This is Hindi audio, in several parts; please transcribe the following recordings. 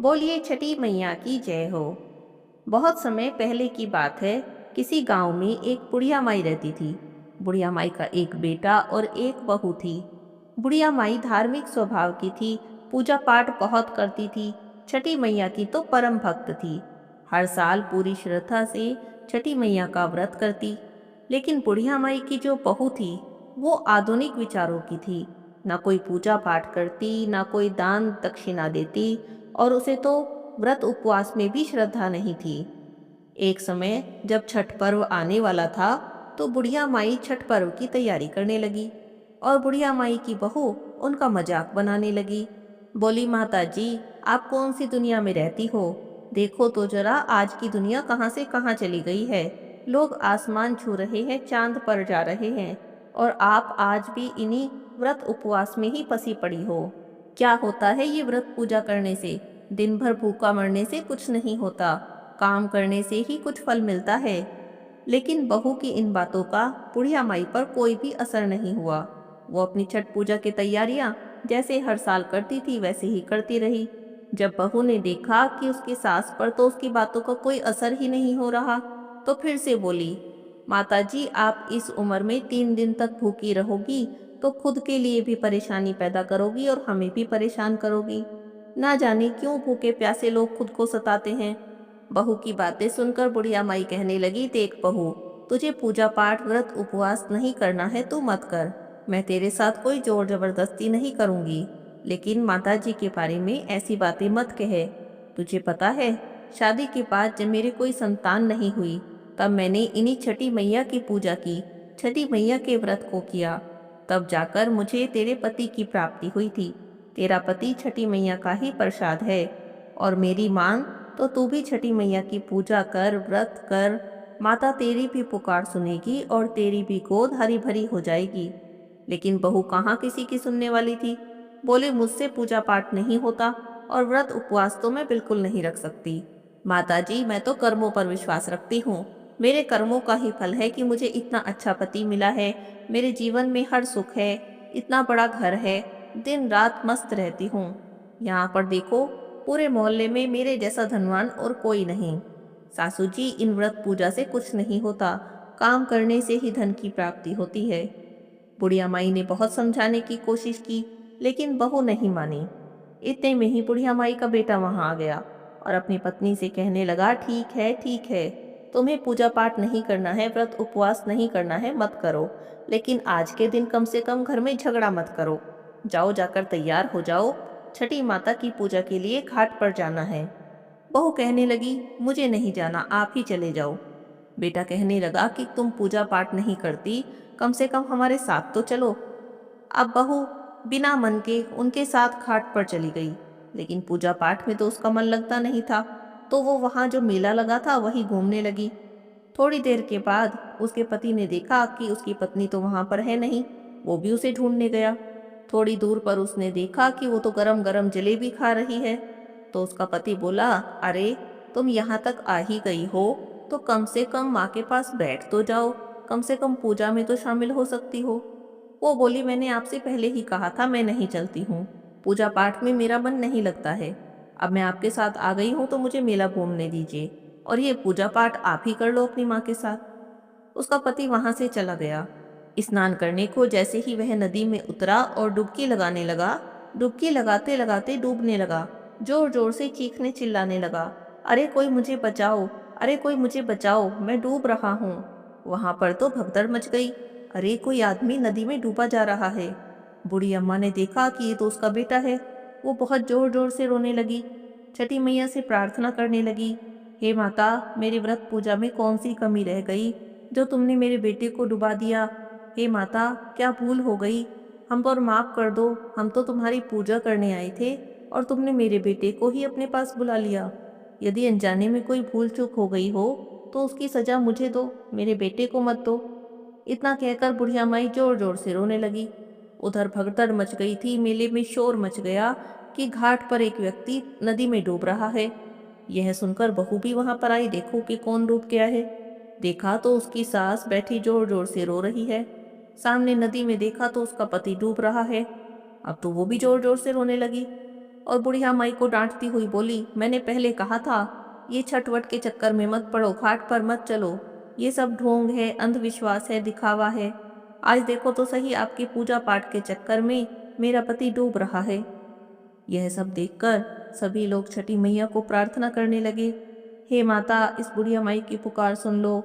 बोलिए छठी मैया की जय हो। बहुत समय पहले की बात है। किसी गांव में एक बुढ़िया माई रहती थी। बुढ़िया माई का एक बेटा और एक बहू थी। बुढ़िया माई धार्मिक स्वभाव की थी। पूजा पाठ बहुत करती थी। छठी मैया की तो परम भक्त थी। हर साल पूरी श्रद्धा से छठी मैया का व्रत करती। लेकिन बुढ़िया माई की जो बहू थी वो आधुनिक विचारों की थी। ना कोई पूजा पाठ करती, ना कोई दान दक्षिणा देती, और उसे तो व्रत उपवास में भी श्रद्धा नहीं थी। एक समय जब छठ पर्व आने वाला था तो बुढ़िया माई छठ पर्व की तैयारी करने लगी। और बुढ़िया माई की बहू उनका मजाक बनाने लगी। बोली, माता जी, आप कौन सी दुनिया में रहती हो? देखो तो जरा आज की दुनिया कहाँ से कहाँ चली गई है। लोग आसमान छू रहे हैं, चांद पर जा रहे हैं, और आप आज भी इन्हीं व्रत उपवास में ही फंसी पड़ी हो। क्या होता है ये व्रत पूजा करने से? दिन भर भूखा मरने से कुछ नहीं होता। काम करने से ही कुछ फल मिलता है। लेकिन बहू की इन बातों का बुढ़िया माई पर कोई भी असर नहीं हुआ। वो अपनी छठ पूजा की तैयारियां जैसे हर साल करती थी वैसे ही करती रही। जब बहू ने देखा कि उसकी सास पर तो उसकी बातों का कोई असर ही नहीं हो रहा, तो फिर से बोली, माता जी, आप इस उम्र में 3 दिन तक भूखी रहोगी तो खुद के लिए भी परेशानी पैदा करोगी और हमें भी परेशान करोगी। ना जाने क्यों भूखे प्यासे लोग खुद को सताते हैं। बहू की बातें सुनकर बुढ़िया माई कहने लगी, देख बहू, तुझे पूजा पाठ व्रत उपवास नहीं करना है तो मत कर। मैं तेरे साथ कोई जोर जबरदस्ती नहीं करूंगी। लेकिन माता जी के बारे में ऐसी बातें मत कहे। तुझे पता है, शादी के बाद जब मेरे कोई संतान नहीं हुई तब मैंने इन्हीं छठी मैया की पूजा की, छठी मैया के व्रत को किया। तब जाकर मुझे तेरे पति की प्राप्ति हुई थी। तेरा पति छठी मैया का ही प्रसाद है। और मेरी मांग, तो तू भी छठी मैया की पूजा कर, व्रत कर। माता तेरी भी पुकार सुनेगी और तेरी भी गोद हरी भरी हो जाएगी। लेकिन बहू कहाँ किसी की सुनने वाली थी। बोले, मुझसे पूजा पाठ नहीं होता और व्रत उपवास तो मैं बिल्कुल नहीं रख सकती। माता जी, मैं तो कर्मों पर विश्वास रखती हूँ। मेरे कर्मों का ही फल है कि मुझे इतना अच्छा पति मिला है। मेरे जीवन में हर सुख है, इतना बड़ा घर है, दिन रात मस्त रहती हूँ। यहाँ पर देखो, पूरे मोहल्ले में मेरे जैसा धनवान और कोई नहीं। सासू जी, इन व्रत पूजा से कुछ नहीं होता। काम करने से ही धन की प्राप्ति होती है। बुढ़िया माई ने बहुत समझाने की कोशिश की, लेकिन बहू नहीं मानी। इतने में ही बुढ़िया माई का बेटा वहां आ गया और अपनी पत्नी से कहने लगा, ठीक है ठीक है, तुम्हें पूजा पाठ नहीं करना है, व्रत उपवास नहीं करना है, मत करो। लेकिन आज के दिन कम से कम घर में झगड़ा मत करो। जाओ, जाकर तैयार हो जाओ, छठी माता की पूजा के लिए घाट पर जाना है। बहू कहने लगी, मुझे नहीं जाना, आप ही चले जाओ। बेटा कहने लगा कि तुम पूजा पाठ नहीं करती, कम से कम हमारे साथ तो चलो। अब बहू बिना मन के उनके साथ घाट पर चली गई। लेकिन पूजा पाठ में तो उसका मन लगता नहीं था। तो वो वहां जो मेला लगा था वही घूमने लगी। थोड़ी देर के बाद उसके पति ने देखा कि उसकी पत्नी तो वहां पर है नहीं। वो भी उसे ढूंढने गया। थोड़ी दूर पर उसने देखा कि वो तो गरम गरम जलेबी खा रही है। तो उसका पति बोला, अरे, तुम यहाँ तक आ ही गई हो तो कम से कम माँ के पास बैठ तो जाओ, कम से कम पूजा में तो शामिल हो सकती हो। वो बोली, मैंने आपसे पहले ही कहा था मैं नहीं चलती हूँ। पूजा पाठ में मेरा मन नहीं लगता है। अब मैं आपके साथ आ गई हूँ तो मुझे मेला घूमने दीजिए, और ये पूजा पाठ आप ही कर लो अपनी माँ के साथ। उसका पति वहां से चला गया। स्नान करने को जैसे ही वह नदी में उतरा और डुबकी लगाने लगा, डुबकी लगाते लगाते डूबने लगा। जोर जोर से चीखने चिल्लाने लगा, अरे कोई मुझे बचाओ, अरे कोई मुझे बचाओ, मैं डूब रहा हूँ। वहां पर तो भगदड़ मच गई। अरे, कोई आदमी नदी में डूबा जा रहा है। बूढ़ी अम्मा ने देखा कि ये तो उसका बेटा है। वो बहुत जोर जोर से रोने लगी। छठी मैया से प्रार्थना करने लगी, हे माता, मेरी व्रत पूजा में कौन सी कमी रह गई जो तुमने मेरे बेटे को डुबा दिया? हे माता, क्या भूल हो गई? हम पर माफ कर दो। हम तो तुम्हारी पूजा करने आए थे और तुमने मेरे बेटे को ही अपने पास बुला लिया। यदि अनजाने में कोई भूल चूक हो गई हो तो उसकी सजा मुझे दो, मेरे बेटे को मत दो। इतना कहकर बुढ़िया माई जोर जोर से रोने लगी। उधर भगदड़ मच गई थी। मेले में शोर मच गया कि घाट पर एक व्यक्ति नदी में डूब रहा है। यह सुनकर बहू भी वहां पर आई, देखो कि कौन डूब गया है। देखा तो उसकी सास बैठी जोर जोर से रो रही है। सामने नदी में देखा तो उसका पति डूब रहा है। अब तो वो भी जोर जोर से रोने लगी। और बुढ़िया माई को डांटती हुई बोली, मैंने पहले कहा था ये छठवट के चक्कर में मत पड़ो, घाट पर मत चलो, ये सब ढोंग है, अंधविश्वास है, दिखावा है। आज देखो तो सही, आपकी पूजा पाठ के चक्कर में मेरा पति डूब रहा है। यह सब देखकर सभी लोग छठी मैया को प्रार्थना करने लगे, हे माता, इस बुढ़िया माई की पुकार सुन लो।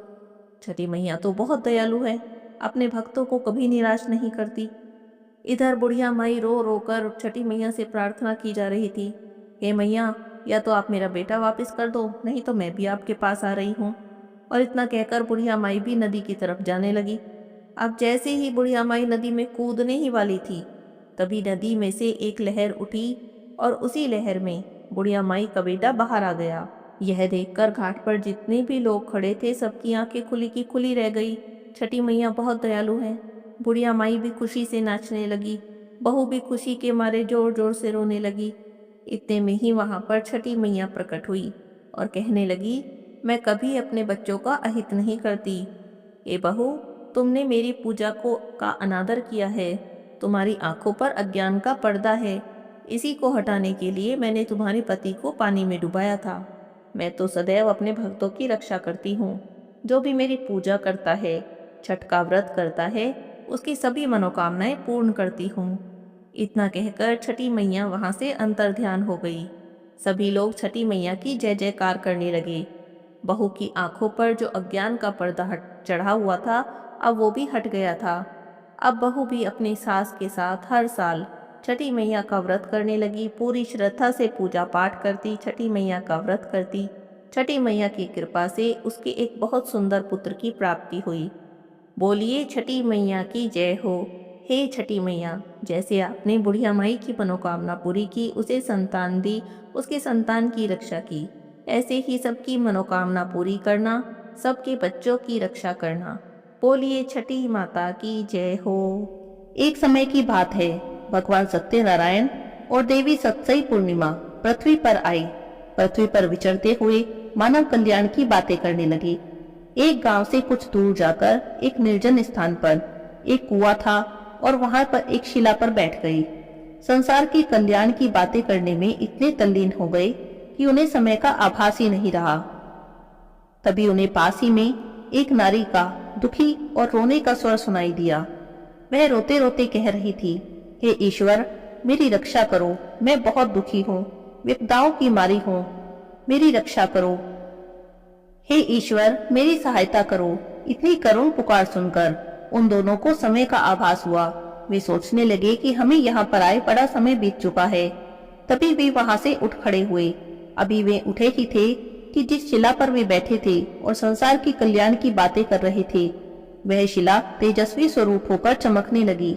छठी मैया तो बहुत दयालु है, अपने भक्तों को कभी निराश नहीं करती। इधर बुढ़िया माई रो रो कर छठी मैया से प्रार्थना की जा रही थी, हे मैया, या तो आप मेरा बेटा वापस कर दो, नहीं तो मैं भी आपके पास आ रही हूँ। और इतना कहकर बुढ़िया माई भी नदी की तरफ जाने लगी। अब जैसे ही बुढ़िया माई नदी में कूदने ही वाली थी, तभी नदी में से एक लहर उठी और उसी लहर में बुढ़िया माई का बेटा बाहर आ गया। यह देखकर घाट पर जितने भी लोग खड़े थे, सबकी आंखें खुली की खुली रह गई। छठी मैया बहुत दयालु है। बुढ़िया माई भी खुशी से नाचने लगी, बहू भी खुशी के मारे जोर जोर से रोने लगी। इतने में ही वहां पर छठी मैया प्रकट हुई और कहने लगी, मैं कभी अपने बच्चों का अहित नहीं करती। ए बहू, तुमने मेरी पूजा का अनादर किया है, तुम्हारी आंखों पर अज्ञान का पर्दा है, इसी को हटाने के लिए मैंने तुम्हारे पति को पानी में डुबाया था। मैं तो सदैव अपने भक्तों की रक्षा करती हूँ। जो भी मेरी पूजा करता है, छठ का व्रत करता है, उसकी सभी मनोकामनाएं पूर्ण करती हूँ। इतना कहकर छठी मैया वहां से अंतर्ध्यान हो गई। सभी लोग छठी मैया की जय जयकार करने लगे। बहू की आंखों पर जो अज्ञान का पर्दा हट चढ़ा हुआ था, अब वो भी हट गया था। अब बहू भी अपनी सास के साथ हर साल छठी मैया का व्रत करने लगी। पूरी श्रद्धा से पूजा पाठ करती, छठी मैया का व्रत करती। छठी मैया की कृपा से उसके एक बहुत सुंदर पुत्र की प्राप्ति हुई। बोलिए छठी मैया की जय हो। हे छठी मैया, जैसे आपने बुढ़िया माई की मनोकामना पूरी की, उसे संतान दी, उसके संतान की रक्षा की, ऐसे ही सबकी मनोकामना पूरी करना, सबके बच्चों की रक्षा करना। बोलिए छठी माता की जय हो। एक समय की बात है, भगवान सत्यनारायण और देवी सत्सई पूर्णिमा पृथ्वी पर आई। पृथ्वी पर विचरते हुए मानव कल्याण की बातें करने लगे। एक गांव से कुछ दूर जाकर एक निर्जन स्थान पर एक कुआं था और वहां पर एक शिला पर बैठ गई। संसार की कल्याण की बातें करने में इतने तल्लीन हो गए कि उन्हें समय का आभास ही नहीं रहा। तभी उन्हें पास ही में एक नारी का दुखी और रोने का स्वर सुनाई दिया। वह रोते रोते कह रही थी, हे ईश्वर, मेरी रक्षा करो, मैं बहुत दुखी हूँ, विपदाओं की मारी हूँ, मेरी रक्षा करो। हे ईश्वर, मेरी सहायता करो। इतनी करुण पुकार सुनकर उन दोनों को समय का आभास हुआ। वे सोचने लगे कि हमें यहाँ पर आए बड़ा समय बीत चुका है। तभी वे वहां से उठ खड़े हुए। अभी वे उठे ही थे कि जिस शिला पर वे बैठे थे और संसार की कल्याण की बातें कर रहे थे, वह शिला तेजस्वी स्वरूप होकर चमकने लगी।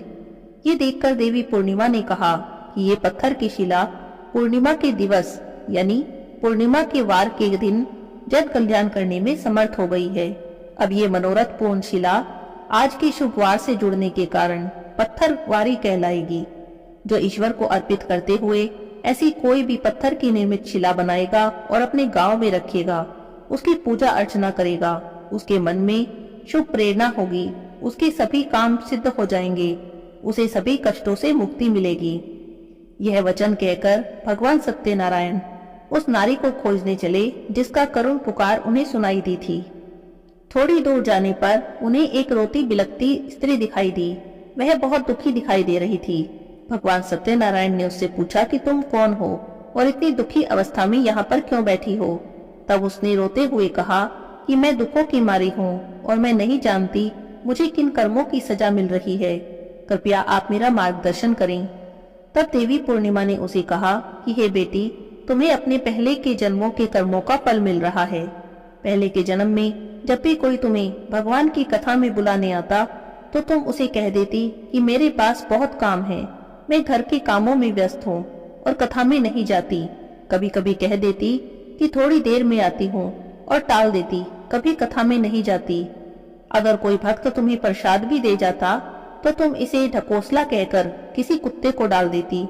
ये देखकर देवी पूर्णिमा ने कहा कि ये पत्थर की शिला पूर्णिमा के दिवस यानी पूर्णिमा के वार के दिन जन कल्याण करने में समर्थ हो गई है। अब ये मनोरथ पूर्ण शिला आज के शुभ वार से जुड़ने के कारण पत्थर वारी कहलाएगी। जो ईश्वर को अर्पित करते हुए ऐसी कोई भी पत्थर की निर्मित शिला बनाएगा और अपने गांव में रखेगा, उसकी पूजा अर्चना करेगा, उसके मन में शुभ प्रेरणा होगी, उसके सभी काम सिद्ध हो जाएंगे, उसे सभी कष्टों से मुक्ति मिलेगी। यह वचन कहकर भगवान सत्यनारायण उस नारी को खोजने चले जिसका करुण पुकार उन्हें सुनाई दी थी। थोड़ी दूर जाने पर उन्हें एक रोती बिलखती स्त्री दिखाई दी। वह बहुत दुखी दिखाई दे रही थी। भगवान सत्यनारायण ने उससे पूछा कि तुम कौन हो और इतनी दुखी अवस्था में यहाँ पर क्यों बैठी हो। तब उसने रोते हुए कहा कि मैं दुखों की मारी हूँ और मैं नहीं जानती मुझे किन कर्मों की सजा मिल रही है, कृपया आप मेरा मार्गदर्शन करें। तब देवी पूर्णिमा ने उसे कहा कि हे बेटी, तुम्हें अपने पहले के जन्मों के कर्मों का फल मिल रहा है। पहले के जन्म में जब भी कोई तुम्हें भगवान की कथा में बुलाने आता तो तुम उसे कह देती कि मेरे पास बहुत काम है, मैं घर के कामों में व्यस्त हूँ और कथा में नहीं जाती। कभी कभी कह देती कि थोड़ी देर में आती हूँ और टाल देती, कभी कथा में नहीं जाती। अगर कोई भक्त तुम्हें प्रसाद भी दे जाता तो तुम इसे ढकोसला कहकर किसी कुत्ते को डाल देती।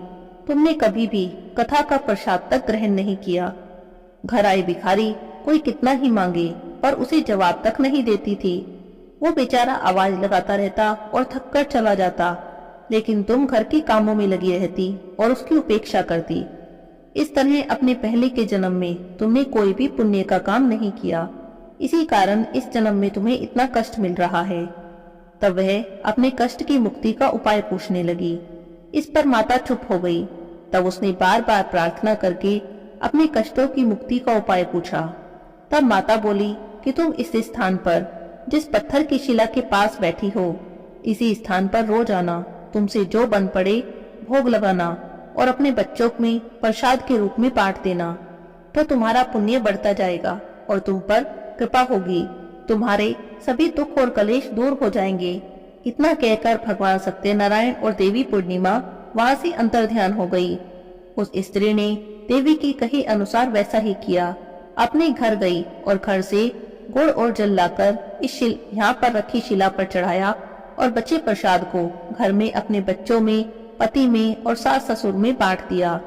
तुमने कभी भी कथा का प्रसाद तक ग्रहण नहीं किया। घर आए भिखारी कोई कितना ही मांगे पर उसे जवाब तक नहीं देती थी। वो बेचारा आवाज लगाता रहता और थककर चला जाता, लेकिन तुम घर के कामों में लगी रहती और उसकी उपेक्षा करती। इस तरह अपने पहले के जन्म में तुमने कोई भी पुण्य का काम नहीं किया, इसी कारण इस जन्म में तुम्हें इतना कष्ट मिल रहा है। तब वह अपने कष्ट की मुक्ति का उपाय पूछने लगी। इस पर माता चुप हो गई। तब उसने बार बार प्रार्थना करके अपने कष्टों की मुक्ति का उपाय पूछा। तब माता बोली कि तुम इस स्थान पर, जिस पत्थर की शिला के पास बैठी हो, इसी स्थान पर रोज आना, तुमसे जो बन पड़े भोग लगाना और अपने बच्चों में प्रसाद के रूप में बांट देना, तो तुम्हारा पुण्य बढ़ता जाएगा और तुम पर कृपा होगी। तुम्हारे सभी दुख और कलेश दूर हो जाएंगे। इतना कहकर भगवान सत्यनारायण और देवी पूर्णिमा वहां से अंतर्ध्यान हो गई। उस स्त्री ने देवी की कहे अनुसार वैसा ही किया। अपने घर गई और घर से गुड़ और जल लाकर यहाँ पर रखी शिला पर चढ़ाया और बचे प्रसाद को घर में अपने बच्चों में, पति में और सास ससुर में बांट दिया।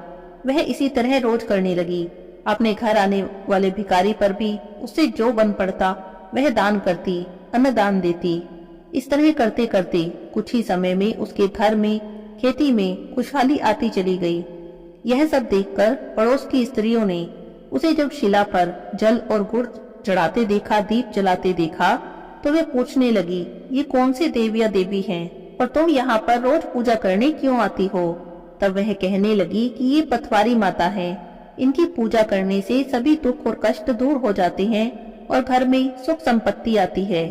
वह इसी तरह रोज करने लगी। अपने घर आने वाले भिखारी पर भी उससे जो बन पड़ता वह दान करती, अन्नदान देती। इस तरह करते करते कुछ ही समय में उसके घर में, खेती में खुशहाली आती चली गई। यह सब देखकर पड़ोस की स्त्रियों ने उसे जब शिला पर जल और गुड़ चढ़ाते देखा, दीप जलाते देखा, तो वे पूछने लगी, ये कौन से देव या देवी हैं और तुम यहाँ पर रोज पूजा करने क्यों आती हो? तब वह कहने लगी कि ये पथवारी माता है। इनकी पूजा करने से सभी दुख और कष्ट दूर हो जाते हैं और घर में सुख संपत्ति आती है।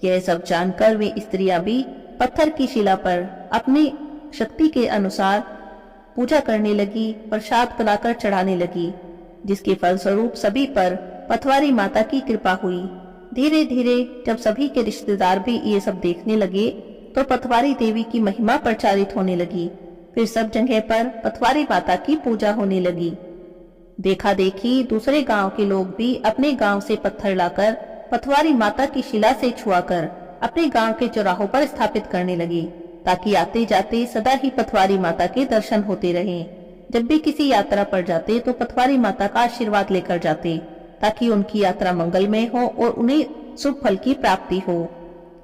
यह सब जानकर वे स्त्रियां भी पत्थर की शिला पर अपनी शक्ति के अनुसार पूजा करने लगी, प्रसाद बनाकर चढ़ाने लगी, जिसके फलस्वरूप सभी पर पथवारी माता की कृपा हुई। धीरे धीरे जब सभी के रिश्तेदार भी ये सब देखने लगे तो पथवारी देवी की महिमा प्रचारित होने लगी। फिर सब जगह पर पथवारी माता की पूजा होने लगी। देखा देखी दूसरे गांव के लोग भी अपने गांव से पत्थर लाकर पथवारी माता की शिला से छुआकर अपने गांव के चौराहों पर स्थापित करने लगे, ताकि आते जाते सदा ही पथवारी माता के दर्शन होते रहें। जब भी किसी यात्रा पर जाते तो पथवारी माता का आशीर्वाद लेकर जाते, ताकि उनकी यात्रा मंगलमय हो और उन्हें शुभ फल की प्राप्ति हो।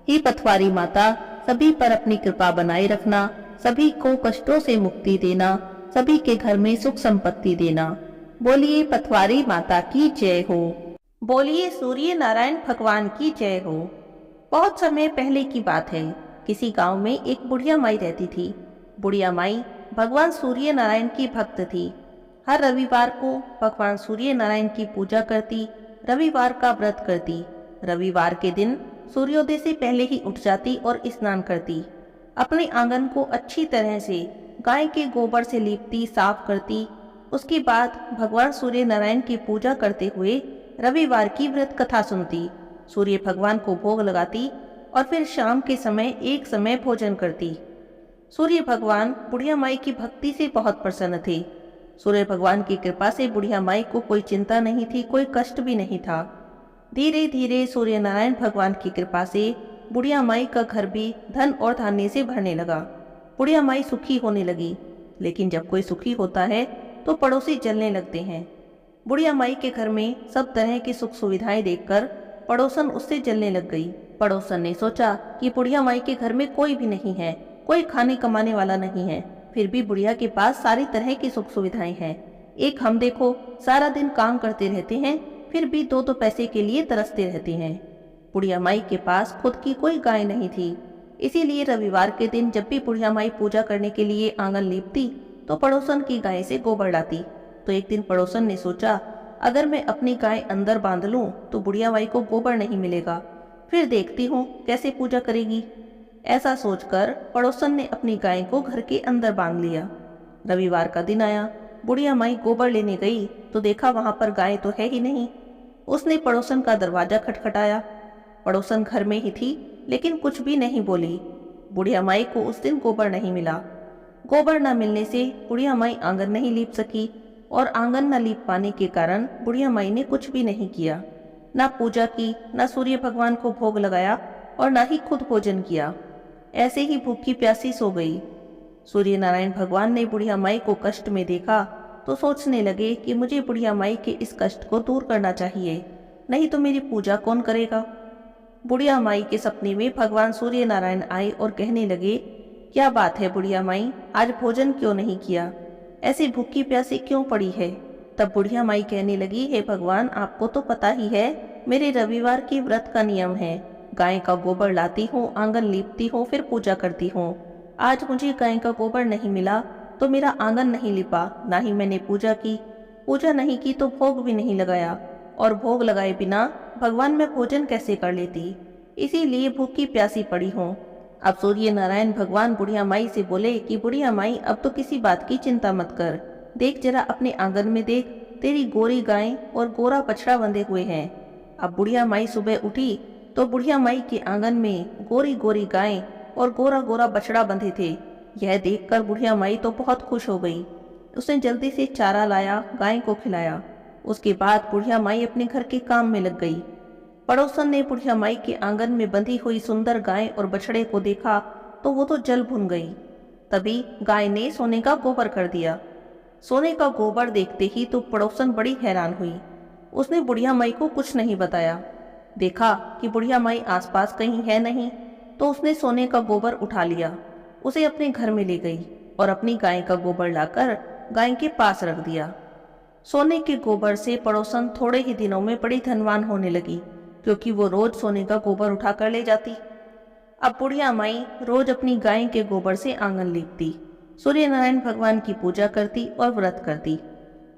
हे पथवारी माता, सभी पर अपनी कृपा बनाए रखना, सभी को कष्टों से मुक्ति देना, सभी के घर में सुख संपत्ति देना। बोलिए पथवारी माता की जय हो। बोलिए सूर्य नारायण भगवान की जय हो। बहुत समय पहले की बात है। किसी गांव में एक बुढ़िया माई रहती थी। बुढ़िया माई भगवान सूर्य नारायण की भक्त थी। हर रविवार को भगवान सूर्य नारायण की पूजा करती, रविवार का व्रत करती। रविवार के दिन सूर्योदय से पहले ही उठ जाती और स्नान करती। अपने आंगन को अच्छी तरह से गाय के गोबर से लीपती, साफ करती। उसके बाद भगवान सूर्य नारायण की पूजा करते हुए रविवार की व्रत कथा सुनती, सूर्य भगवान को भोग लगाती और फिर शाम के समय एक समय भोजन करती। सूर्य भगवान बुढ़िया माई की भक्ति से बहुत प्रसन्न थे। सूर्य भगवान की कृपा से बुढ़िया माई को कोई चिंता नहीं थी, कोई कष्ट भी नहीं था। धीरे धीरे सूर्य नारायण भगवान की कृपा से बुढ़िया माई का घर भी धन और धान्य से भरने लगा। बुढ़िया माई सुखी होने लगी। लेकिन जब कोई सुखी होता है तो पड़ोसी जलने लगते हैं। बुढ़िया माई के घर में सब तरह की सुख सुविधाएं देखकर पड़ोसन उससे जलने लग गई। पड़ोसन ने सोचा कि बुढ़िया माई के घर में कोई भी नहीं है, कोई खाने कमाने वाला नहीं है, फिर भी बुढ़िया के पास सारी तरह की सुख सुविधाएं हैं। एक हम देखो, सारा दिन काम करते रहते हैं, फिर भी दो दो पैसे के लिए तरसते रहते हैं। बुढ़िया माई के पास खुद की कोई गाय नहीं थी, इसीलिए रविवार के दिन जब भी बुढ़िया माई पूजा करने के लिए आंगन लीपती तो पड़ोसन की गाय से गोबर लाती। तो एक दिन पड़ोसन ने सोचा, अगर मैं अपनी गाय अंदर बांध लूं तो बुढ़िया माई को गोबर नहीं मिलेगा, फिर देखती हूँ कैसे पूजा करेगी। ऐसा सोचकर पड़ोसन ने अपनी गाय को घर के अंदर बांध लिया। रविवार का दिन आया, बुढ़िया माई गोबर लेने गई तो देखा वहां पर गाय तो है ही नहीं। उसने पड़ोसन का दरवाजा खटखटाया। पड़ोसन घर में ही थी, लेकिन कुछ भी नहीं बोली। बुढ़िया माई को उस दिन गोबर नहीं मिला। गोबर न मिलने से बुढ़िया माई आंगन नहीं लीप सकी और आंगन न लीप पाने के कारण बुढ़िया माई ने कुछ भी नहीं किया, ना पूजा की, ना सूर्य भगवान को भोग लगाया और ना ही खुद भोजन किया। ऐसे ही भूखी प्यासी सो गई। सूर्य नारायण भगवान ने बुढ़िया माई को कष्ट में देखा तो सोचने लगे कि मुझे बुढ़िया माई के इस कष्ट को दूर करना चाहिए, नहीं तो मेरी पूजा कौन करेगा। बुढ़िया माई के सपने में भगवान सूर्य नारायण आए और कहने लगे, क्या बात है बुढ़िया माई, आज भोजन क्यों नहीं किया? ऐसी भूखी प्यासी क्यों पड़ी है। तब बुढ़िया माई कहने लगी, हे भगवान, आपको तो पता ही है मेरे रविवार की व्रत का नियम है। गाय का गोबर लाती हूँ, आंगन लीपती हूँ, फिर पूजा करती हूँ। आज मुझे गाय का गोबर नहीं मिला तो मेरा आंगन नहीं लिपा, ना ही मैंने पूजा की। पूजा नहीं की तो भोग भी नहीं लगाया, और भोग लगाए बिना भगवान मैं भोजन कैसे कर लेती। इसीलिए भूखी प्यासी पड़ी हूँ। अब सूर्य नारायण भगवान बुढ़िया माई से बोले कि बुढ़िया माई, अब तो किसी बात की चिंता मत कर। देख जरा अपने आंगन में देख, तेरी गोरी गाय और गोरा बछड़ा बंधे हुए हैं। अब बुढ़िया माई सुबह उठी तो बुढ़िया माई के आंगन में गोरी गोरी गाय और गोरा गोरा बछड़ा बंधे थे। यह देखकर बुढ़िया माई तो बहुत खुश हो गई। उसने जल्दी से चारा लाया, गाय को खिलाया। उसके बाद बुढ़िया माई अपने घर के काम में लग गई। पड़ोसन ने बुढ़िया माई के आंगन में बंधी हुई सुंदर गाय और बछड़े को देखा तो वो तो जल भुन गई। तभी गाय ने सोने का गोबर कर दिया। सोने का गोबर देखते ही तो पड़ोसन बड़ी हैरान हुई। उसने बुढ़िया माई को कुछ नहीं बताया। देखा कि बुढ़िया माई आसपास कहीं है नहीं, तो उसने सोने का गोबर उठा लिया, उसे अपने घर में ले गई और अपनी गाय का गोबर लाकर गाय के पास रख दिया। सोने के गोबर से पड़ोसन थोड़े ही दिनों में बड़ी धनवान होने लगी, क्योंकि वो रोज सोने का गोबर उठा कर ले जाती। अब बुढ़िया माई रोज अपनी गाय के गोबर से आंगन लीपती, सूर्य नारायण भगवान की पूजा करती और व्रत करती।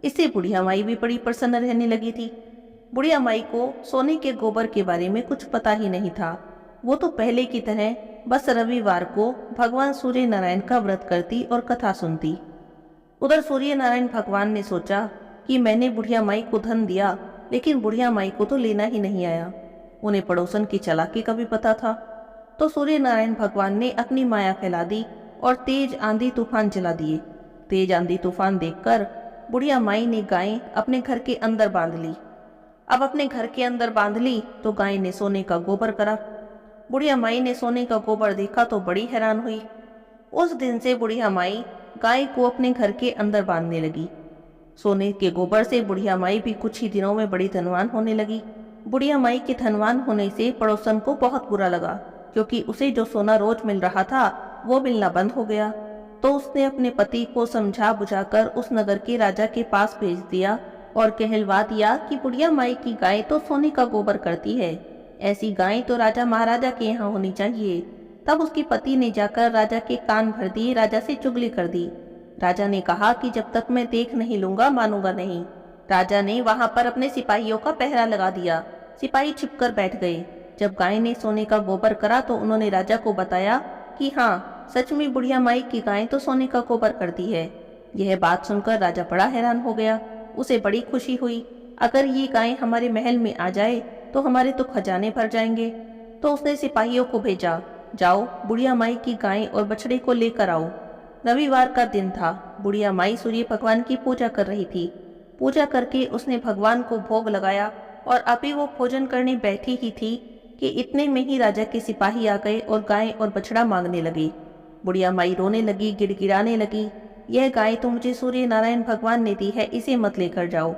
इससे बुढ़िया माई भी बड़ी प्रसन्न रहने लगी थी। बुढ़िया माई को सोने के गोबर के बारे में कुछ पता ही नहीं था। वो तो पहले की तरह बस रविवार को भगवान सूर्य नारायण का व्रत करती और कथा सुनती। उधर सूर्य नारायण भगवान ने सोचा कि मैंने बुढ़िया माई को धन दिया, लेकिन बुढ़िया माई को तो लेना ही नहीं आया। उन्हें पड़ोसन की चालाकी का भी पता था। तो सूर्य नारायण भगवान ने अपनी माया फैला दी और तेज आंधी तूफान चला दिए। तेज आंधी तूफान देखकर बुढ़िया माई ने गाय अपने घर के अंदर बांध ली। अब अपने घर के अंदर बांध ली तो गाय ने सोने का गोबर करा। बुढ़िया माई ने सोने का गोबर देखा तो बड़ी हैरान हुई। उस दिन से बुढ़िया माई गाय को अपने घर के अंदर बांधने लगी। सोने के गोबर से बुढ़िया माई भी कुछ ही दिनों में बड़ी धनवान होने लगी। बुढ़िया माई के धनवान होने से पड़ोसन को बहुत बुरा लगा, क्योंकि उसे जो सोना रोज मिल रहा था वो मिलना बंद हो गया। तो उसने अपने पति को समझा बुझाकर उस नगर के राजा के पास भेज दिया और कहलवा दिया कि बुढ़िया माई की गाय तो सोने का गोबर करती है, ऐसी गाय तो राजा महाराजा के यहाँ होनी चाहिए। तब उसके पति ने जाकर राजा के कान भर दिए, राजा से चुगली कर दी। राजा ने कहा कि जब तक मैं देख नहीं लूंगा मानूंगा नहीं। राजा ने वहां पर अपने सिपाहियों का पहरा लगा दिया। सिपाही छिपकर बैठ गए। जब गाय ने सोने का गोबर करा तो उन्होंने राजा को बताया कि हाँ, सच में बुढ़िया माई की गाय तो सोने का गोबर करती है। यह बात सुनकर राजा बड़ा हैरान हो गया। उसे बड़ी खुशी हुई। अगर ये गाय हमारे महल में आ जाए तो हमारे तो खजाने भर जाएंगे। तो उसने सिपाहियों को भेजा, जाओ बुढ़िया माई की गाय और बछड़े को लेकर आओ। रविवार का दिन था। बुढ़िया माई सूर्य भगवान की पूजा कर रही थी। पूजा करके उसने भगवान को भोग लगाया और अभी वो भोजन करने बैठी ही थी कि इतने में ही राजा के सिपाही आ गए और गाय और बछड़ा मांगने लगे। बुढ़िया माई रोने लगी, गिड़गिड़ाने लगी, यह गाय तो मुझे सूर्य नारायण भगवान ने दी है, इसे मत लेकर जाओ।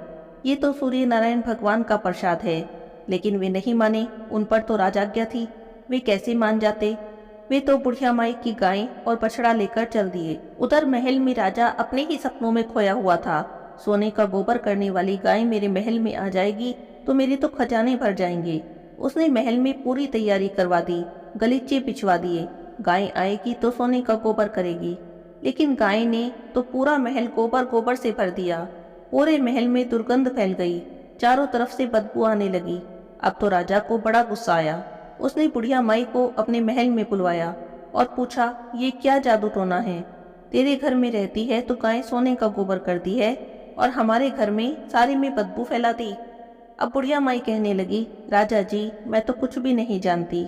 ये तो सूर्य नारायण भगवान का प्रसाद है। लेकिन वे नहीं माने। उन पर तो राजाज्ञा थी, वे कैसे मान जाते। वे तो बुढ़िया माई की गाय और बछड़ा लेकर चल दिए। उधर महल में राजा अपने ही सपनों में खोया हुआ था। सोने का गोबर करने वाली गाय मेरे महल में आ जाएगी तो मेरे तो खजाने भर जाएंगे। उसने महल में पूरी तैयारी करवा दी, गलीचे बिछवा दिए। गाय आएगी तो सोने का गोबर करेगी। लेकिन गाय ने तो पूरा महल गोबर गोबर से भर दिया। पूरे महल में दुर्गंध फैल गई, चारों तरफ से बदबू आने लगी। अब तो राजा को बड़ा गुस्सा आया। उसने बुढ़िया माई को अपने महल में बुलवाया और पूछा, ये क्या जादू टोना है? तेरे घर में रहती है तो गाय सोने का गोबर करती है और हमारे घर में सारे में बदबू फैलाती। अब बुढ़िया माई कहने लगी, राजा जी, मैं तो कुछ भी नहीं जानती।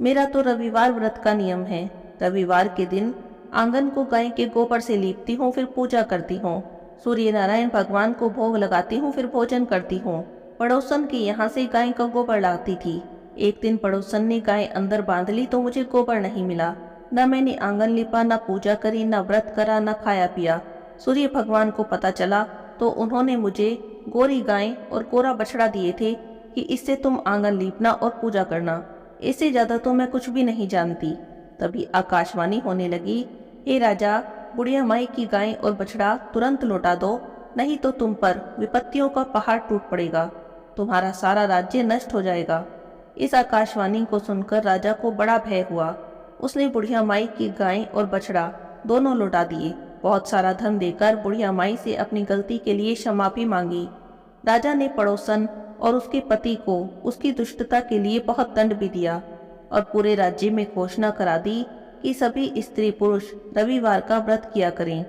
मेरा तो रविवार व्रत का नियम है। रविवार के दिन आंगन को गाय के गोबर से लीपती हूँ, फिर पूजा करती हूँ। सूर्य नारायण भगवान को भोग लगाती हूँ, फिर भोजन करती हूँ। पड़ोसन के यहाँ से गाय का गोबर लाती थी। एक दिन पड़ोसन ने गाय अंदर बांध ली तो मुझे गोबर नहीं मिला। न मैंने आंगन लिपा, न पूजा करी, न व्रत करा, न खाया पिया। सूर्य भगवान को पता चला तो उन्होंने मुझे गोरी गाय और गोरा बछड़ा दिए थे कि इससे तुम आंगन लीपना और पूजा करना। इससे ज्यादा तो मैं कुछ भी नहीं जानती। तभी आकाशवाणी होने लगी, हे राजा, बुढ़िया माई की गाय और बछड़ा तुरंत लौटा दो, नहीं तो तुम पर विपत्तियों का पहाड़ टूट पड़ेगा, तुम्हारा सारा राज्य नष्ट हो जाएगा। इस आकाशवाणी को सुनकर राजा को बड़ा भय हुआ। उसने बुढ़िया माई की गाय और बछड़ा दोनों लौटा दिए। बहुत सारा धन देकर बुढ़िया माई से अपनी गलती के लिए क्षमापी मांगी। राजा ने पड़ोसन और उसके पति को उसकी दुष्टता के लिए बहुत दंड भी दिया और पूरे राज्य में घोषणा करा दी कि सभी स्त्री पुरुष रविवार का व्रत किया करें।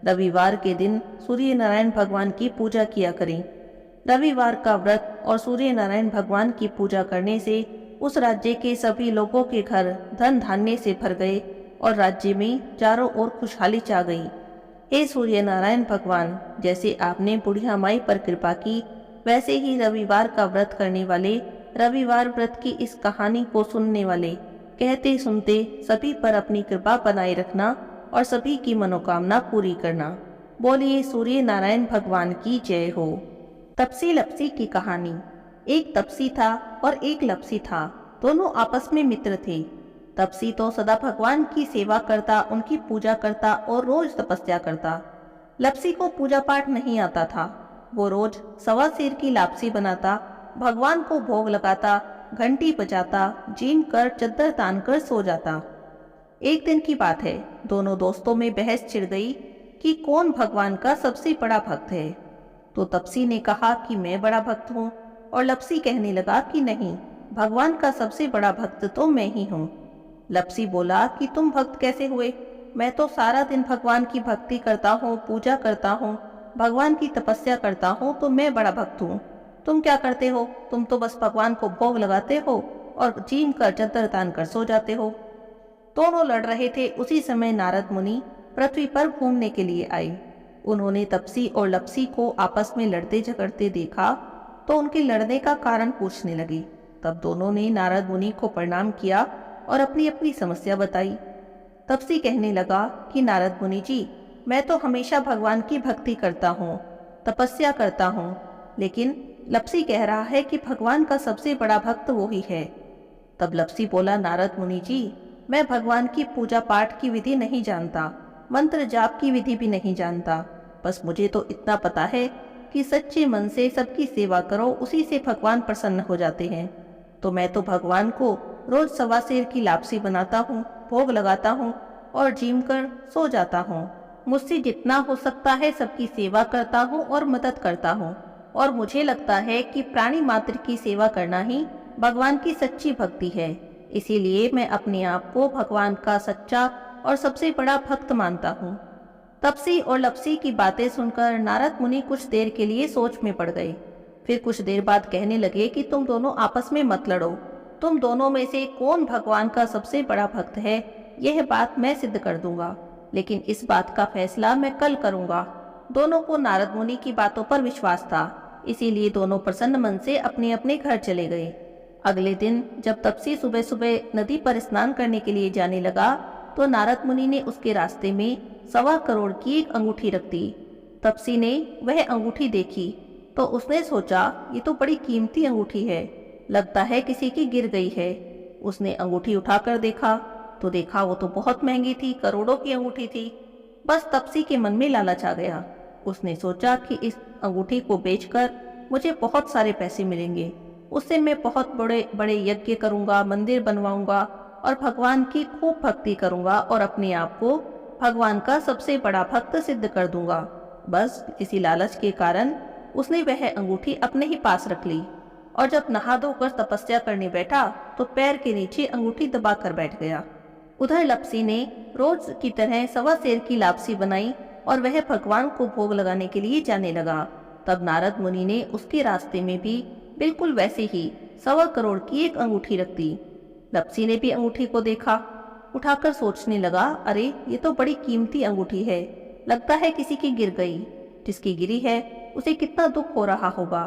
रविवार के दिन सूर्य नारायण भगवान की पूजा किया करें। रविवार का व्रत और सूर्य नारायण भगवान की पूजा करने से उस राज्य के सभी लोगों के घर धन धान्य से भर गए और राज्य में चारों ओर खुशहाली छा गई। हे सूर्य नारायण भगवान, जैसे आपने बुढ़िया माई पर कृपा की, वैसे ही रविवार का व्रत करने वाले, रविवार व्रत की इस कहानी को सुनने वाले, कहते सुनते सभी पर अपनी कृपा बनाए रखना और सभी की मनोकामना पूरी करना। बोलिए सूर्य नारायण भगवान की जय हो। तपसी लपसी की कहानी। एक तपसी था और एक लपसी था। दोनों आपस में मित्र थे। तपसी तो सदा भगवान की सेवा करता, उनकी पूजा करता और रोज तपस्या करता। लपसी को पूजा पाठ नहीं आता था। वो रोज सवा सेर की लापसी बनाता, भगवान को भोग लगाता, घंटी बजाता, जीम कर चद्दर तान कर सो जाता। एक दिन की बात है, दोनों दोस्तों में बहस छिड़ गई कि कौन भगवान का सबसे बड़ा भक्त है। तो तपसी ने कहा कि मैं बड़ा भक्त हूँ और लपसी कहने लगा कि नहीं, भगवान का सबसे बड़ा भक्त तो मैं ही हूँ। लपसी बोला कि तुम भक्त कैसे हुए? मैं तो सारा दिन भगवान की भक्ति करता हूँ, पूजा करता हूँ, भगवान की तपस्या करता हूँ, तो मैं बड़ा भक्त हूँ। तुम क्या करते हो? तुम तो बस भगवान को भोग लगाते हो और जीम कर चद्दर तान कर सो जाते हो। दोनों लड़ रहे थे। उसी समय नारद मुनि पृथ्वी पर घूमने के लिए आए। उन्होंने तपसी और लपसी को आपस में लड़ते झगड़ते देखा तो उनके लड़ने का कारण पूछने लगे। तब दोनों ने नारद मुनि को प्रणाम किया और अपनी अपनी समस्या बताई। तपसी कहने लगा कि नारद मुनि जी, मैं तो हमेशा भगवान की भक्ति करता हूँ, तपस्या करता हूँ, लेकिन लपसी कह रहा है कि भगवान का सबसे बड़ा भक्त वो ही है। तब लपसी बोला, नारद मुनि जी, मैं भगवान की पूजा पाठ की विधि नहीं जानता, मंत्र जाप की विधि भी नहीं जानता। बस मुझे तो इतना पता है कि सच्चे मन से सबकी सेवा करो, उसी से भगवान प्रसन्न हो जाते हैं। तो मैं तो भगवान को रोज सवा सेर की लापसी बनाता हूँ, भोग लगाता हूँ और जीम कर सो जाता हूँ। मुझसे जितना हो सकता है सबकी सेवा करता हूँ और मदद करता हूँ, और मुझे लगता है कि प्राणी मात्र की सेवा करना ही भगवान की सच्ची भक्ति है। इसीलिए मैं अपने आप को भगवान का सच्चा और सबसे बड़ा भक्त मानता हूँ। तपसी और लपसी की बातें सुनकर नारद मुनि कुछ देर के लिए सोच में पड़ गए। फिर कुछ देर बाद कहने लगे कि तुम दोनों आपस में मत लड़ो। तुम दोनों में से कौन भगवान का सबसे बड़ा भक्त है, यह बात मैं सिद्ध कर दूंगा, लेकिन इस बात का फैसला मैं कल करूंगा। दोनों को नारद मुनि की बातों पर विश्वास था, इसीलिए दोनों प्रसन्न मन से अपने अपने घर चले गए। अगले दिन जब तपसी सुबह सुबह नदी पर स्नान करने के लिए जाने लगा तो नारद मुनि ने उसके रास्ते में 1.25 करोड़ की एक अंगूठी रख दी। तपसी ने वह अंगूठी देखी तो उसने सोचा, ये तो बड़ी कीमती अंगूठी है, लगता है किसी की गिर गई है। उसने अंगूठी उठाकर देखा तो देखा वो तो बहुत महंगी थी, करोड़ों की अंगूठी थी। बस तपसी के मन में लालच आ गया। उसने सोचा कि इस अंगूठी को बेचकर मुझे बहुत सारे पैसे मिलेंगे, उससे मैं बहुत बड़े बड़े यज्ञ करूंगा, मंदिर बनवाऊंगा और भगवान की खूब भक्ति करूंगा और अपने आप को भगवान का सबसे बड़ा भक्त सिद्ध कर दूंगा। बस इसी लालच के कारण उसने वह अंगूठी अपने ही पास रख ली और जब नहा धोकर तपस्या करने बैठा तो पैर के नीचे अंगूठी दबा कर बैठ गया। उधर लपसी ने रोज की तरह 1.25 सेर की लापसी बनाई और वह भगवान को भोग लगाने के लिए जाने लगा। तब नारद मुनि ने उसके रास्ते में भी बिल्कुल वैसे ही 1.25 करोड़ की एक अंगूठी रख दी। लपसी ने भी अंगूठी को देखा, उठाकर सोचने लगा, अरे ये तो बड़ी कीमती अंगूठी है, लगता है किसी की गिर गई। जिसकी गिरी है उसे कितना दुख हो रहा होगा।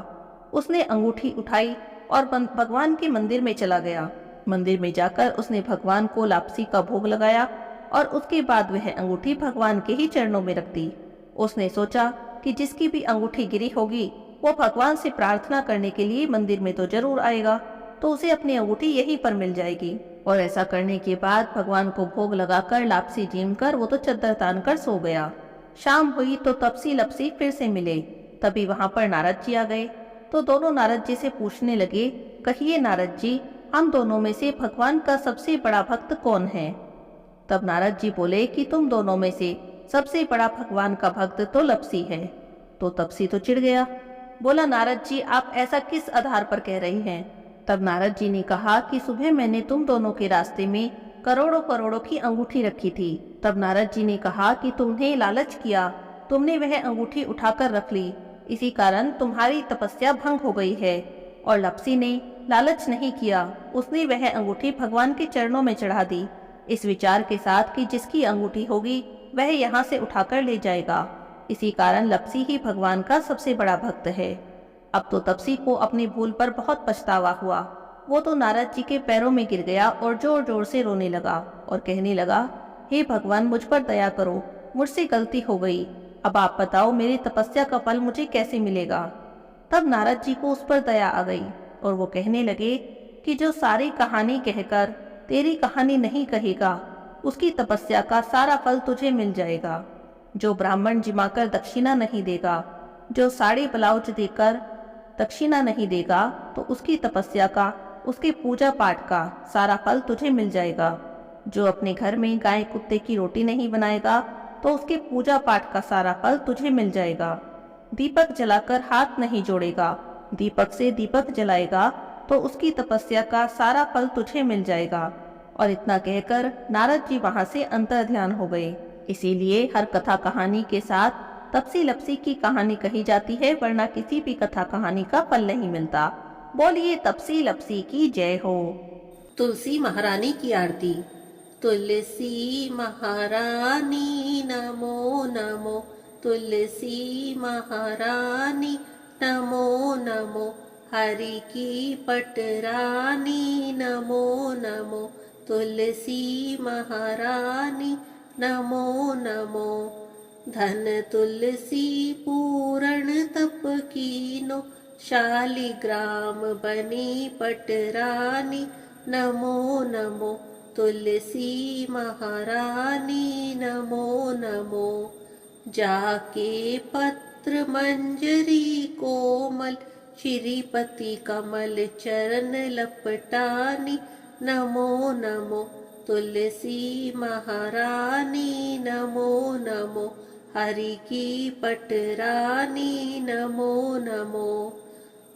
उसने अंगूठी उठाई और भगवान के मंदिर में चला गया। मंदिर में जाकर उसने भगवान को लापसी का भोग लगाया और उसके बाद वह अंगूठी भगवान के ही चरणों में रख दी। उसने सोचा कि जिसकी भी अंगूठी गिरी होगी वो भगवान से प्रार्थना करने के लिए मंदिर में तो जरूर आएगा, तो उसे अपनी अंगूठी यहीं पर मिल जाएगी। और ऐसा करने के बाद भगवान को भोग लगाकर लापसी जीम कर वो तो चद्दर तान कर सो गया। शाम हुई तो तपसी लपसी फिर से मिले। तभी वहां पर नारद जी आ गए। तो दोनों नारद जी से पूछने लगे, कहिए नारद जी, हम दोनों में से भगवान का सबसे बड़ा भक्त कौन है? तब नारद जी बोले कि तुम दोनों में से सबसे बड़ा भगवान का भक्त तो लपसी है। तो तपसी तो चिढ़ गया, बोला नारद जी आप ऐसा किस आधार पर कह रही हैं? तब नारद जी ने कहा कि सुबह मैंने तुम दोनों के रास्ते में करोड़ों करोड़ों की अंगूठी रखी थी। तब नारद जी ने कहा कि तुमने लालच किया, तुमने वह अंगूठी उठाकर रख ली, इसी कारण तुम्हारी तपस्या भंग हो गई है। और लपसी ने लालच नहीं किया, उसने वह अंगूठी भगवान के चरणों में चढ़ा दी, इस विचार के साथ कि जिसकी अंगूठी होगी वह यहाँ से उठाकर ले जाएगा। इसी कारण लपसी ही भगवान का सबसे बड़ा भक्त है। अब तो तपसी को अपनी भूल पर बहुत पछतावा हुआ। वो तो नारद जी के पैरों में गिर गया और जोर जोर से रोने लगा और कहने लगा, हे भगवान मुझ पर दया करो, मुझसे गलती हो गई, अब आप बताओ मेरी तपस्या का फल मुझे कैसे मिलेगा? तब नारद जी को उस पर दया आ गई और वो कहने लगे कि जो सारी कहानी कहकर तेरी कहानी नहीं कहेगा, उसकी तपस्या का सारा फल तुझे मिल जाएगा। जो ब्राह्मण जिमाकर दक्षिणा नहीं देगा, जो साड़ी ब्लाउज देकर दक्षिणा नहीं देगा, तो उसकी तपस्या का, उसके पूजा पाठ का सारा फल तुझे मिल जाएगा। जो अपने घर में गाय कुत्ते की रोटी नहीं बनाएगा, तो उसके पूजा पाठ का सारा फल तुझे मिल जाएगा। दीपक जलाकर हाथ नहीं जोड़ेगा, दीपक से दीपक जलाएगा, तो उसकी तपस्या का सारा फल तुझे मिल जाएगा। और इतना कहकर नारद जी वहां से अंतर्ध्यान हो गए। इसीलिए हर कथा कहानी के साथ तपसी लपसी की कहानी कही जाती है, वरना किसी भी कथा कहानी का फल नहीं मिलता। बोलिए तपसी लपसी की जय हो। तुलसी महारानी की आरती। तुलसी महारानी नमो नमो, तुलसी महारानी नमो नमो, हरि की पटरानी नमो नमो, तुलसी महारानी नमो नमो। धन तुलसी पूरण तप कीनो, शालिग्राम बनी पटरानी नमो नमो, तुलसी महारानी नमो नमो। जाके पत्र मंजरी कोमल, श्रीपति कमल चरण लपटानी नमो नमो, तुलसी महारानी नमो नमो, हरि की पटरानी नमो नमो।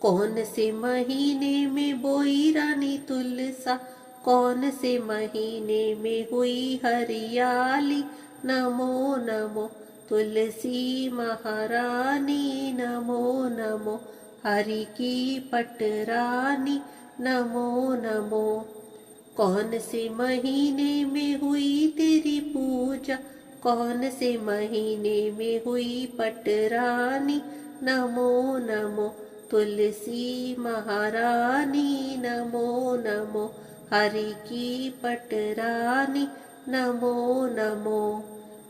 कौन से महीने में बोई रानी तुलसा, कौन से महीने में हुई हरियाली नमो नमो, तुलसी महारानी नमो नमो, हरि की पटरानी नमो नमो। कौन से महीने में हुई तेरी पूजा, कौन से महीने में हुई पटरानी नमो नमो, तुलसी महारानी नमो नमो, हरि की पटरानी नमो नमो।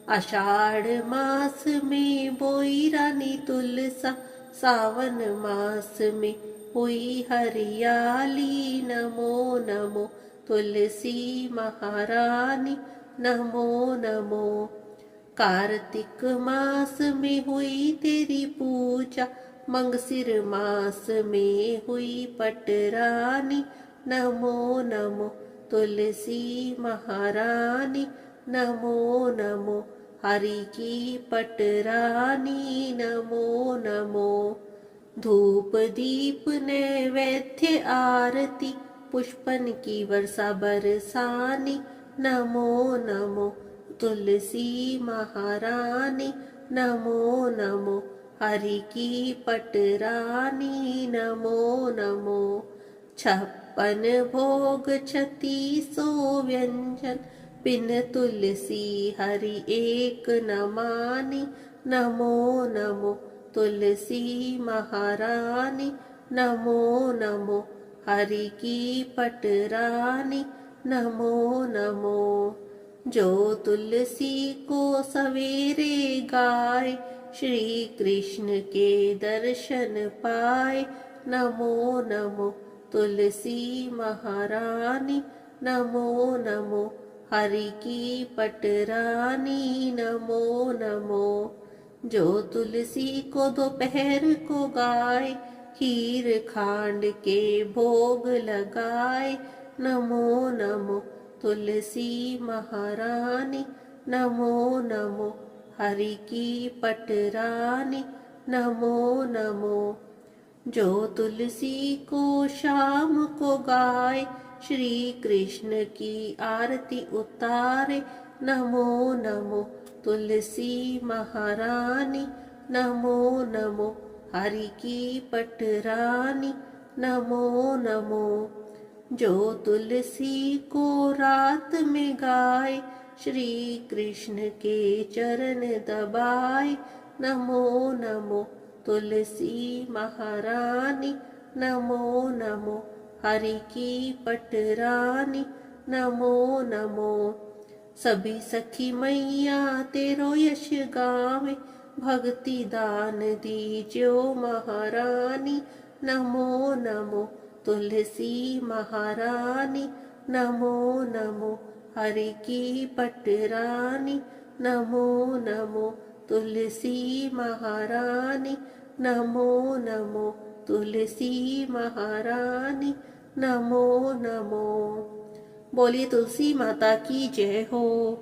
आषाढ़ मास में बोई रानी तुलसा, सावन मास में हुई हरियाली नमो नमो, तुलसी महारानी नमो नमो। कार्तिक मास में हुई तेरी पूजा, मंगसिर मास में हुई पटरानी नमो नमो, तुलसी महारानी नमो नमो, हरि की पटरानी नमो नमो। धूप दीप नैवेद्य आरती, पुष्पन की वर्षा बरसानी नमो नमो, तुलसी महारानी नमो नमो, हरि की पटरानी नमो नमो। 56 भोग 36 व्यंजन, बिन तुलसी हरि एक न मानी नमो नमो, तुलसी महारानी नमो नमो, हरि की पटरानी नमो नमो। जो तुलसी को सवेरे गाए, श्री कृष्ण के दर्शन पाए नमो नमो, तुलसी महारानी नमो नमो हरि की पटरानी नमो नमो। जो तुलसी को दोपहर को गाय, खीर खांड के भोग लगाए, नमो नमो तुलसी महारानी नमो नमो हरि की पटरानी नमो नमो। जो तुलसी को शाम को गाय, श्री कृष्ण की आरती उतारे, नमो नमो तुलसी महारानी नमो नमो हरि की पटरानी नमो नमो। जो तुलसी को रात में गाय, श्री कृष्ण के चरण दबाए, नमो नमो तुलसी महारानी नमो नमो हरि की पटरानी नमो नमो। सभी सखी मैया तेरो यश गावे, भक्ति दान दीजो महारानी नमो नमो तुलसी महारानी नमो नमो हरि की पटरानी नमो नमो तुलसी महारानी नमो नमो तुलसी महारानी नमो नमो। बोलिए तुलसी माता की जय हो।